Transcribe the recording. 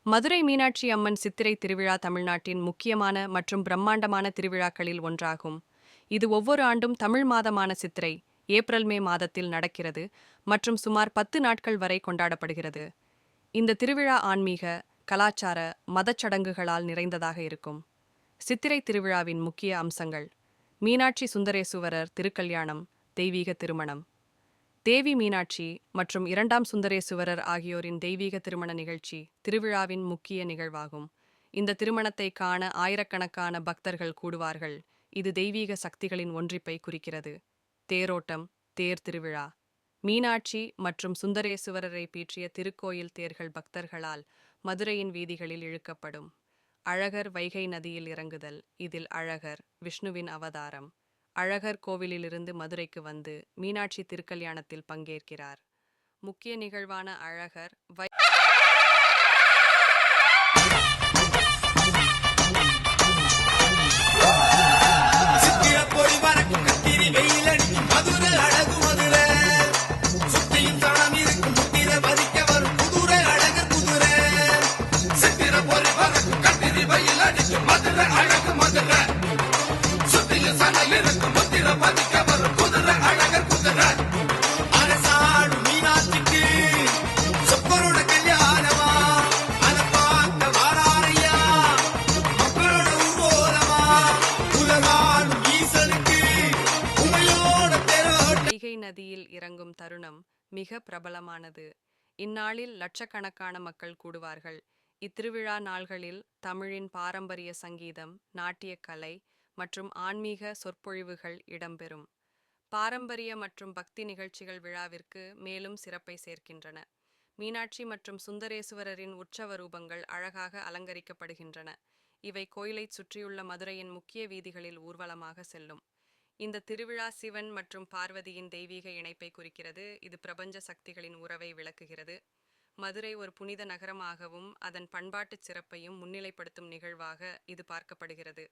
மதுரை மீனாட்சி அம்மன் சித்திரை திருவிழா தமிழ்நாட்டின் முக்கியமான மற்றும் பிரம்மாண்டமான திருவிழாக்களில் ஒன்றாகும். இது ஒவ்வொரு ஆண்டும் தமிழ் மாதமான சித்திரை, ஏப்ரல்-மே மாதத்தில் நடக்கிறது மற்றும் சுமார் 10 நாட்கள் வரை கொண்டாடப்படுகிறது. இந்த திருவிழா ஆன்மீக, கலாச்சார, மதச் சடங்குகளால் நிறைந்ததாக இருக்கும். சித்திரை திருவிழாவின் முக்கிய அம்சங்கள்: மீனாட்சி சுந்தரேசுவரர் திருக்கல்யாணம், தெய்வீக திருமணம். தேவி மீனாட்சி மற்றும் இரண்டாம் சுந்தரேசுவரர் ஆகியோரின் தெய்வீக திருமண நிகழ்ச்சி திருவிழாவின் முக்கிய நிகழ்வாகும். இந்த திருமணத்தை காண ஆயிரக்கணக்கான பக்தர்கள் கூடுவார்கள். இது தெய்வீக சக்திகளின் ஒன்றிப்பை குறிக்கிறது. தேரோட்டம், தேர் திருவிழா. மீனாட்சி மற்றும் சுந்தரேசுவரரை பீற்றிய திருக்கோயில் தேர்கள் பக்தர்களால் மதுரையின் வீதிகளில் இழுக்கப்படும். அழகர் வைகை நதியில் இறங்குதல். இதில் அழகர், விஷ்ணுவின் அவதாரம், அழகர் கோவிலிலிருந்து மதுரைக்கு வந்து மீனாட்சி திருக்கல்யாணத்தில் பங்கேற்கிறார். முக்கிய நிகழ்வான அழகர் வைகை நதியில் இறங்கும் தருணம் மிக பிரபலமானது. இந்நாளில் லட்சக்கணக்கான மக்கள் கூடுவார்கள். இத்திருவிழா நாள்களில் தமிழின் பாரம்பரிய சங்கீதம், நாட்டியக் கலை மற்றும் ஆன்மீக சொற்பொழிவுகள் இடம்பெறும். பாரம்பரிய மற்றும் பக்தி நிகழ்ச்சிகள் விழாவிற்கு மேலும் சிறப்பை சேர்க்கின்றன. மீனாட்சி மற்றும் சுந்தரேசுவரரின் உற்சவ ரூபங்கள் அழகாக அலங்கரிக்கப்படுகின்றன. இவை கோயிலைச் சுற்றியுள்ள மதுரையின் முக்கிய வீதிகளில் ஊர்வலமாக செல்லும். இந்த திருவிழா சிவன் மற்றும் பார்வதியின் தெய்வீக இணைப்பை குறிக்கிறது. இது பிரபஞ்ச சக்திகளின் உறவை விளக்குகிறது. மதுரை ஒரு புனித நகரமாகவும் அதன் பண்பாட்டுச் சிறப்பையும் முன்னிலைப்படுத்தும் நிகழ்வாக இது பார்க்கப்படுகிறது.